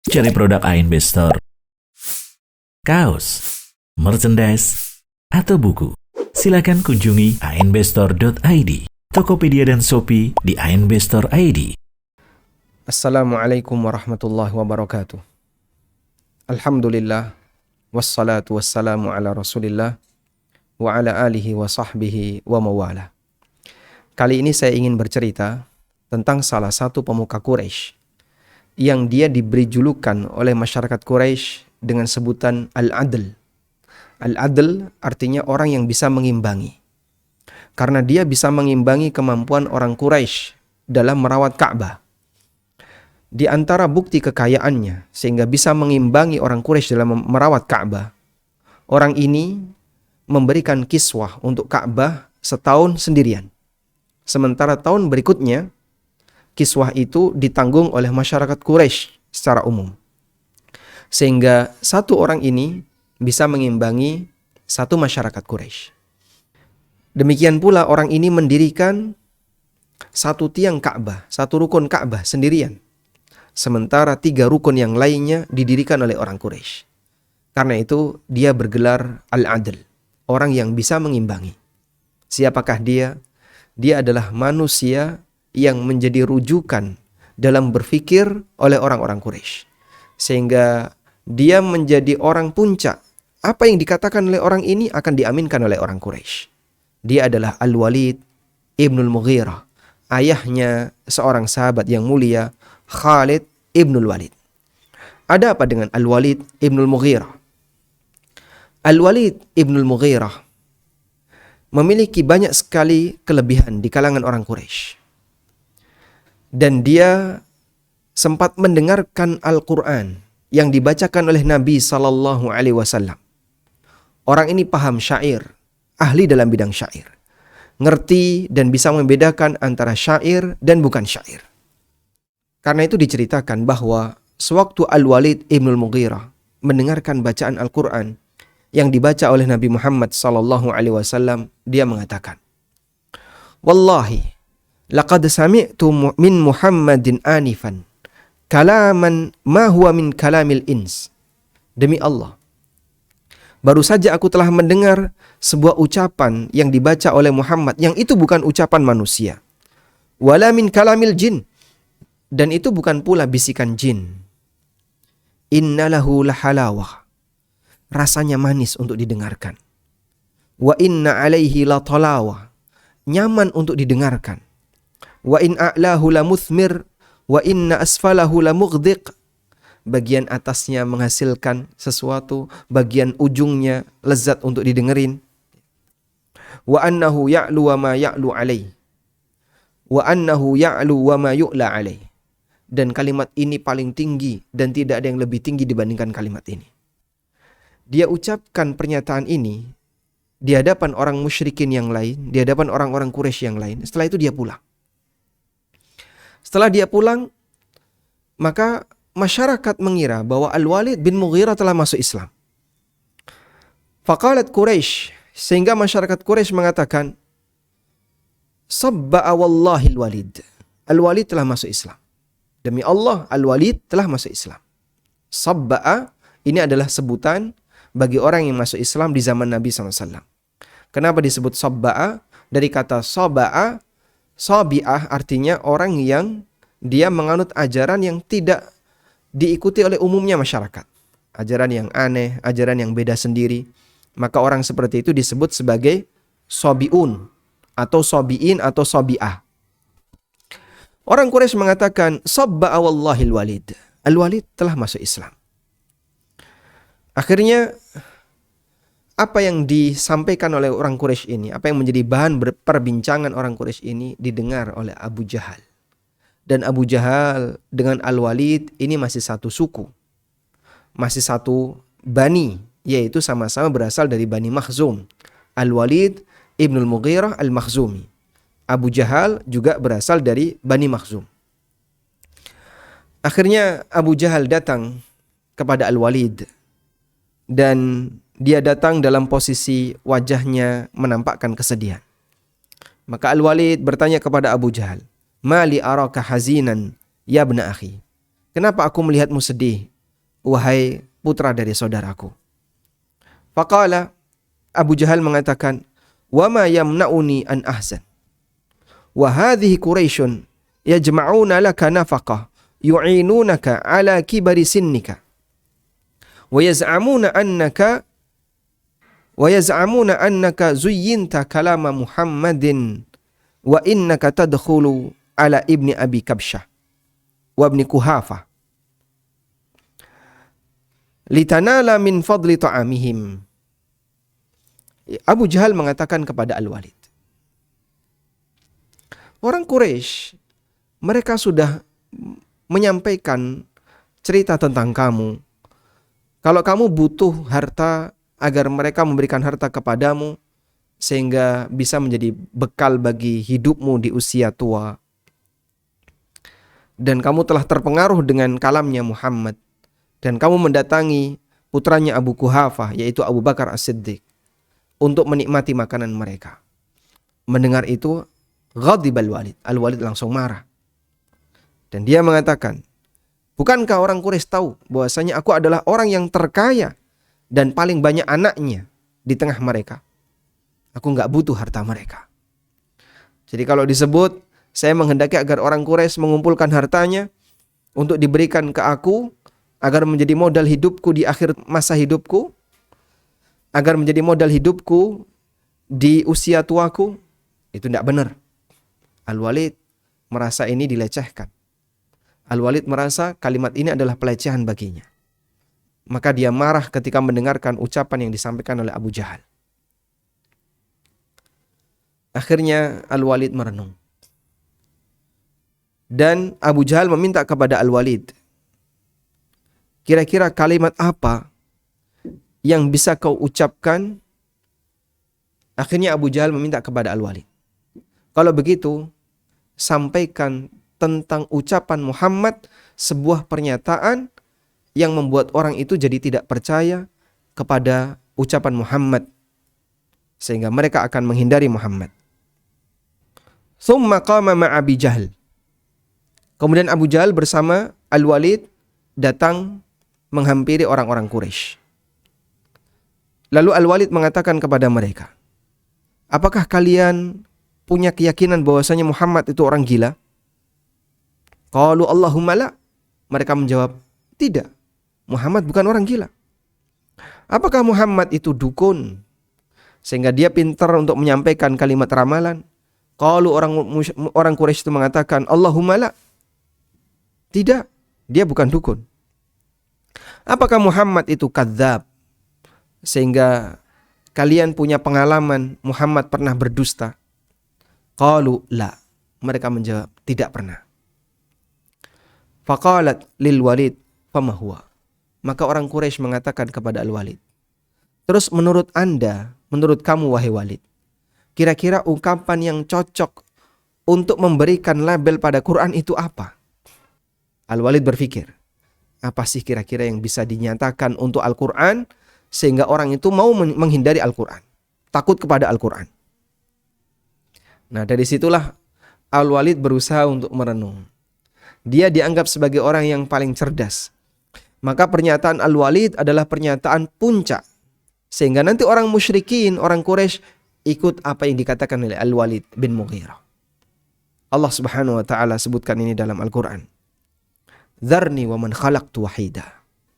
Cari produk ANB Store, kaos, merchandise, atau buku. Silakan kunjungi anbstore.id, Tokopedia dan Shopee di ANB Store ID. Assalamualaikum warahmatullahi wabarakatuh. Alhamdulillah, wassalatu wassalamu ala rasulillah, wa ala alihi wa sahbihi wa mawala. Kali ini saya ingin bercerita tentang salah satu pemuka Quraisy yang dia diberi julukan oleh masyarakat Quraisy dengan sebutan Al-Adl. Al-Adl artinya orang yang bisa mengimbangi. Karena dia bisa mengimbangi kemampuan orang Quraisy dalam merawat Ka'bah. Di antara bukti kekayaannya sehingga bisa mengimbangi orang Quraisy dalam merawat Ka'bah, orang ini memberikan kiswah untuk Ka'bah setahun sendirian. Sementara tahun berikutnya, kiswah itu ditanggung oleh masyarakat Quraisy secara umum. Sehingga satu orang ini bisa mengimbangi satu masyarakat Quraisy. Demikian pula orang ini mendirikan satu tiang Ka'bah, satu rukun Ka'bah sendirian. Sementara 3 rukun yang lainnya didirikan oleh orang Quraisy. Karena itu dia bergelar Al-Adl, orang yang bisa mengimbangi. Siapakah dia? Dia adalah manusia yang menjadi rujukan dalam berfikir oleh orang-orang Quraisy. Sehingga dia menjadi orang puncak. Apa yang dikatakan oleh orang ini akan diaminkan oleh orang Quraisy. Dia adalah Al-Walid Ibnul Mughirah, ayahnya seorang sahabat yang mulia, Khalid Ibnul Walid. Ada apa dengan Al-Walid Ibnul Mughirah? Al-Walid Ibnul Mughirah memiliki banyak sekali kelebihan di kalangan orang Quraisy. Dan dia sempat mendengarkan Al-Quran yang dibacakan oleh Nabi SAW. Orang ini paham syair, ahli dalam bidang syair. Ngerti dan bisa membedakan antara syair dan bukan syair. Karena itu diceritakan bahwa sewaktu Al-Walid Ibnul Mughirah mendengarkan bacaan Al-Quran yang dibaca oleh Nabi Muhammad SAW, dia mengatakan, "Wallahi, laqad sami'tu min Muhammadin anifan, kalaman ma huwa min kalamil ins." Demi Allah, baru saja aku telah mendengar sebuah ucapan yang dibaca oleh Muhammad, yang itu bukan ucapan manusia. Wala min kalamil jin, dan itu bukan pula bisikan jin. Innalahu lahalawah, rasanya manis untuk didengarkan. Wa inna alaihi latalawah, nyaman untuk didengarkan. Wa in a'lahu lamuthmir, wa inna asfalahu lamughdiq, bagian atasnya menghasilkan sesuatu, bagian ujungnya lezat untuk didengerin. Wa annahu ya'lu wa ma ya'lu alaih, wa annahu ya'lu wa ma yu'la alaih. Dan kalimat ini paling tinggi dan tidak ada yang lebih tinggi dibandingkan kalimat ini. Dia ucapkan pernyataan ini di hadapan orang musyrikin yang lain, di hadapan orang-orang Quraisy yang lain. Setelah itu dia pulang. Setelah dia pulang, maka masyarakat mengira bahwa Al-Walid bin Mughirah telah masuk Islam. Faqalat Quraisy, sehingga masyarakat Quraisy mengatakan, "Sabba'a wallahi Al-Walid." Al-Walid telah masuk Islam. Demi Allah, Al-Walid telah masuk Islam. Sabba'a ini adalah sebutan bagi orang yang masuk Islam di zaman Nabi SAW. Kenapa disebut sabba'a? Dari kata saba'a, sabi'ah artinya orang yang dia menganut ajaran yang tidak diikuti oleh umumnya masyarakat. Ajaran yang aneh, ajaran yang beda sendiri. Maka orang seperti itu disebut sebagai sabi'un, atau sabi'in, atau sabi'ah. Orang Quraisy mengatakan, sabba'a wallahi al-Walid. Al-Walid telah masuk Islam. Akhirnya, apa yang disampaikan oleh orang Quraisy ini, apa yang menjadi bahan perbincangan orang Quraisy ini didengar oleh Abu Jahal. Dan Abu Jahal dengan Al-Walid ini masih satu suku. Masih satu bani, yaitu sama-sama berasal dari Bani Makhzum. Al-Walid Ibnul Mughirah Al-Makhzumi. Abu Jahal juga berasal dari Bani Makhzum. Akhirnya Abu Jahal datang kepada Al-Walid. Dan dia datang dalam posisi wajahnya menampakkan kesedihan. Maka Al-Walid bertanya kepada Abu Jahal, "Mali araka hazinan ya ibna akhi?" Kenapa aku melihatmu sedih, wahai putra dari saudaraku. Faqala, Abu Jahal mengatakan, wa ma yamna'uni an ahzan. Wa hadhihi Quraisyun yajma'una laka nafaqah yu'inunaka ala kibari sinnika. Wa yaz'amuna annaka zuyyinta kalama Muhammadin wa innaka tadkhulu ala ibni Abi Kabsyah wa ibni Kuhafah litanala min fadli ta'amihim. Abu Jahal mengatakan kepada Al-Walid, orang Quraisy, mereka sudah menyampaikan cerita tentang kamu. Kalau kamu butuh harta, agar mereka memberikan harta kepadamu, sehingga bisa menjadi bekal bagi hidupmu di usia tua. Dan kamu telah terpengaruh dengan kalamnya Muhammad. Dan kamu mendatangi putranya Abu Kuhafah, yaitu Abu Bakar As-Siddiq, untuk menikmati makanan mereka. Mendengar itu, ghadibal Walid. Al-Walid langsung marah. Dan dia mengatakan, bukankah orang Quraisy tahu bahwasanya aku adalah orang yang terkaya dan paling banyak anaknya di tengah mereka? Aku nggak butuh harta mereka. Jadi kalau disebut, saya menghendaki agar orang Quraisy mengumpulkan hartanya untuk diberikan ke aku, agar menjadi modal hidupku di akhir masa hidupku, agar menjadi modal hidupku di usia tuaku, itu tidak benar. Al-Walid merasa ini dilecehkan. Al-Walid merasa kalimat ini adalah pelecehan baginya. Maka dia marah ketika mendengarkan ucapan yang disampaikan oleh Abu Jahal. Akhirnya Al-Walid merenung. Dan Abu Jahal meminta kepada Al-Walid, kira-kira kalimat apa yang bisa kau ucapkan? Akhirnya Abu Jahal meminta kepada Al-Walid, kalau begitu, sampaikan tentang ucapan Muhammad sebuah pernyataan yang membuat orang itu jadi tidak percaya kepada ucapan Muhammad, sehingga mereka akan menghindari Muhammad. Thumma qama ma'abi Jahal. Kemudian Abu Jahal bersama Al-Walid datang menghampiri orang-orang Quraisy. Lalu Al-Walid mengatakan kepada mereka, apakah kalian punya keyakinan bahwasanya Muhammad itu orang gila? Qalu Allahumma la. Mereka menjawab, tidak, Muhammad bukan orang gila. Apakah Muhammad itu dukun sehingga dia pintar untuk menyampaikan kalimat ramalan? Qalu orang Quraisy itu mengatakan, Allahumma la. Tidak, dia bukan dukun. Apakah Muhammad itu kadzab sehingga kalian punya pengalaman Muhammad pernah berdusta? Qalu la. Mereka menjawab, tidak pernah. Faqalat lil Walid fama huwa. Maka orang Quraisy mengatakan kepada Al-Walid, terus menurut Anda, menurut kamu wahai Walid, kira-kira ungkapan yang cocok untuk memberikan label pada Quran itu apa? Al-Walid berpikir, apa sih kira-kira yang bisa dinyatakan untuk Al-Quran sehingga orang itu mau menghindari Al-Quran, takut kepada Al-Quran. Nah, dari situlah Al-Walid berusaha untuk merenung. Dia dianggap sebagai orang yang paling cerdas. Maka pernyataan Al-Walid adalah pernyataan puncak, sehingga nanti orang musyrikin, orang Quraisy ikut apa yang dikatakan oleh Al-Walid bin Mughirah. Allah Subhanahu wa taala sebutkan ini dalam Al-Quran. Dzarni wa man khalaqtu wahida.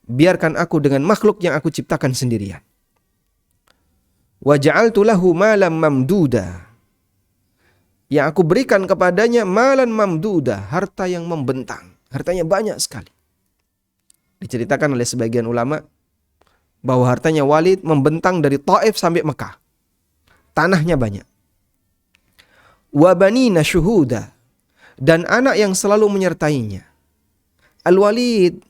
Biarkan aku dengan makhluk yang aku ciptakan sendirian. Wa ja'altu lahu malam mamduda. Yang aku berikan kepadanya malan mamduda, harta yang membentang. Hartanya banyak sekali. Diceritakan oleh sebagian ulama bahwa hartanya Walid membentang dari Taif sampai Mekah. Tanahnya banyak. Wa banina syuhuda, dan anak yang selalu menyertainya. Al-Walid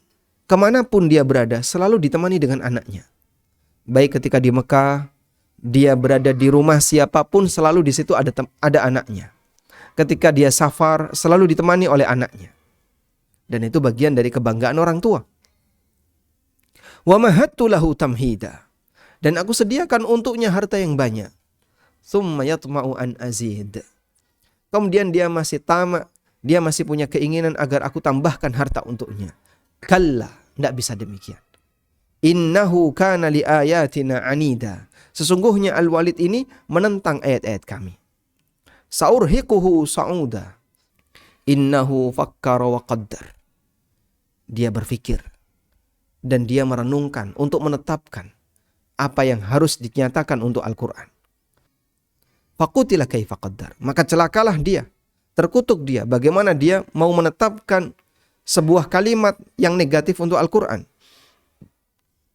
kemanapun dia berada selalu ditemani dengan anaknya. Baik ketika di Mekah, dia berada di rumah siapapun selalu di situ ada anaknya. Ketika dia safar selalu ditemani oleh anaknya. Dan itu bagian dari kebanggaan orang tua. Wa mahattu lahu tamhida, dan aku sediakan untuknya harta yang banyak. Tsumma yatma'u an azid. Kemudian dia masih tamak, dia masih punya keinginan agar aku tambahkan harta untuknya. Kalla, tidak bisa demikian. Innahu kana li ayatina anida. Sesungguhnya Al-Walid ini menentang ayat-ayat kami. Saurhiquhu sa'uda. Innahu fakkara wa qaddar. Dia berpikir dan dia merenungkan untuk menetapkan apa yang harus dinyatakan untuk Al-Quran. Faqutila kaifa qaddar. Maka celakalah dia, terkutuk dia. Bagaimana dia mau menetapkan sebuah kalimat yang negatif untuk Al-Quran.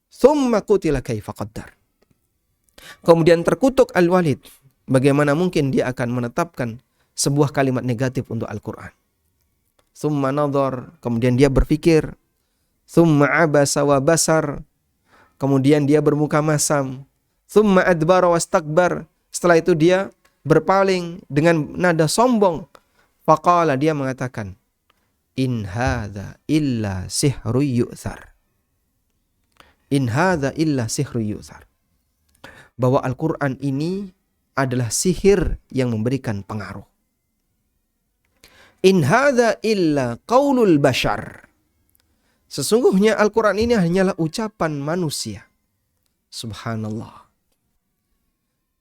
Thumma qutila kaifa qaddar. Kemudian terkutuk Al-Walid. Bagaimana mungkin dia akan menetapkan sebuah kalimat negatif untuk Al-Quran. Thumma nadhar. Kemudian dia berpikir. Thumma abasa wa basar. Kemudian dia bermuka masam. Thumma adbara wastakbar. Setelah itu dia berpaling dengan nada sombong. Faqala, dia mengatakan, in hadza illa sihru yu'thar. In hadza illa sihru yu'thar. Bahwa Al-Quran ini adalah sihir yang memberikan pengaruh. In hadza illa qaulul bashar. Sesungguhnya Al-Quran ini hanyalah ucapan manusia. Subhanallah.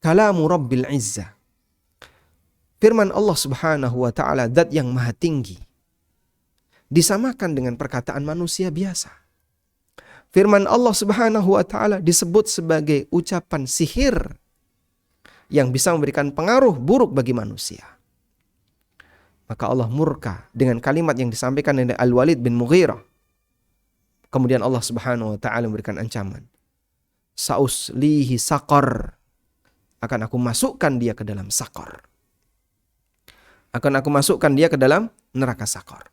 Kalamu Rabbil Izzah. Firman Allah Subhanahu wa ta'ala, zat yang maha tinggi, disamakan dengan perkataan manusia biasa. Firman Allah Subhanahu wa ta'ala disebut sebagai ucapan sihir yang bisa memberikan pengaruh buruk bagi manusia. Maka Allah murka dengan kalimat yang disampaikan oleh Al-Walid bin Mughirah. Kemudian Allah Subhanahu wa ta'ala memberikan ancaman. Sa'uslihi saqar. Akan aku masukkan dia ke dalam saqar. Akan aku masukkan dia ke dalam neraka saqar.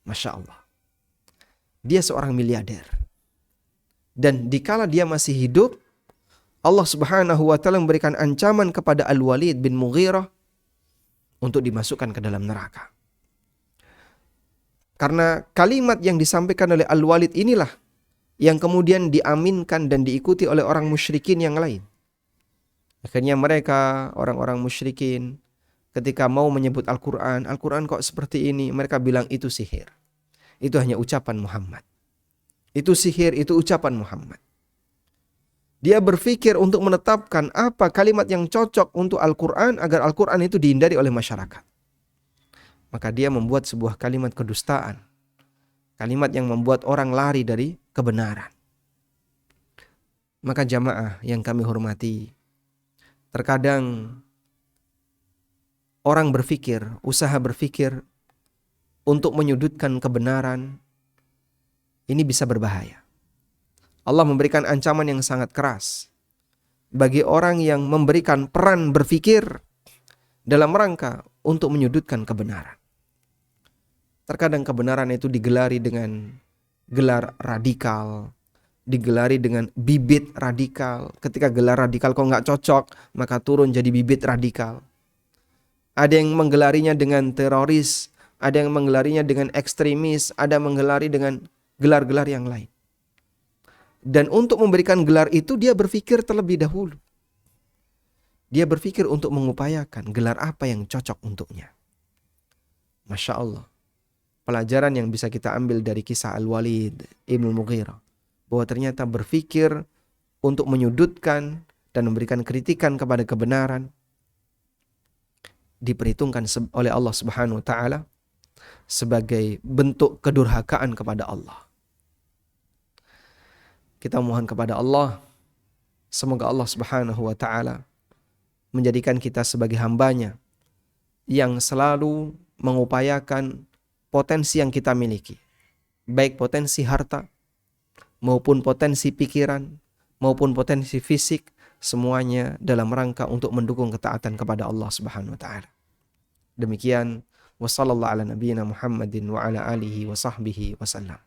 Masya Allah. Dia seorang miliarder. Dan dikala dia masih hidup, Allah Subhanahu wa ta'ala memberikan ancaman kepada Al-Walid bin Mughirah untuk dimasukkan ke dalam neraka. Karena kalimat yang disampaikan oleh Al-Walid inilah yang kemudian diaminkan dan diikuti oleh orang musyrikin yang lain. Akhirnya mereka, orang-orang musyrikin, ketika mau menyebut Al-Quran, Al-Quran kok seperti ini, mereka bilang itu sihir. Itu hanya ucapan Muhammad. Itu sihir, itu ucapan Muhammad. Dia berpikir untuk menetapkan apa kalimat yang cocok untuk Al-Quran agar Al-Quran itu dihindari oleh masyarakat. Maka dia membuat sebuah kalimat kedustaan. Kalimat yang membuat orang lari dari kebenaran. Maka jamaah yang kami hormati, terkadang orang berpikir, usaha berpikir untuk menyudutkan kebenaran, ini bisa berbahaya. Allah memberikan ancaman yang sangat keras bagi orang yang memberikan peran berpikir dalam rangka untuk menyudutkan kebenaran. Terkadang kebenaran itu digelari dengan gelar radikal, digelari dengan bibit radikal. Ketika gelar radikal kok nggak cocok, maka turun jadi bibit radikal. Ada yang menggelarinya dengan teroris, ada yang menggelarinya dengan ekstremis, ada yang menggelari dengan gelar-gelar yang lain. Dan untuk memberikan gelar itu dia berpikir terlebih dahulu. Dia berpikir untuk mengupayakan gelar apa yang cocok untuknya. Masya Allah. Pelajaran yang bisa kita ambil dari kisah Al-Walid Ibn Mughirah. Bahwa ternyata berpikir untuk menyudutkan dan memberikan kritikan kepada kebenaran diperhitungkan oleh Allah Subhanahu wa ta'ala sebagai bentuk kedurhakaan kepada Allah. Kita mohon kepada Allah, semoga Allah Subhanahu wa ta'ala menjadikan kita sebagai hambanya yang selalu mengupayakan potensi yang kita miliki. Baik potensi harta, maupun potensi pikiran, maupun potensi fisik, semuanya dalam rangka untuk mendukung ketaatan kepada Allah Subhanahu wa ta'ala. Demikian, wa sallallahu ala nabiyyina Muhammadin wa ala alihi wa sahbihi wa sallam.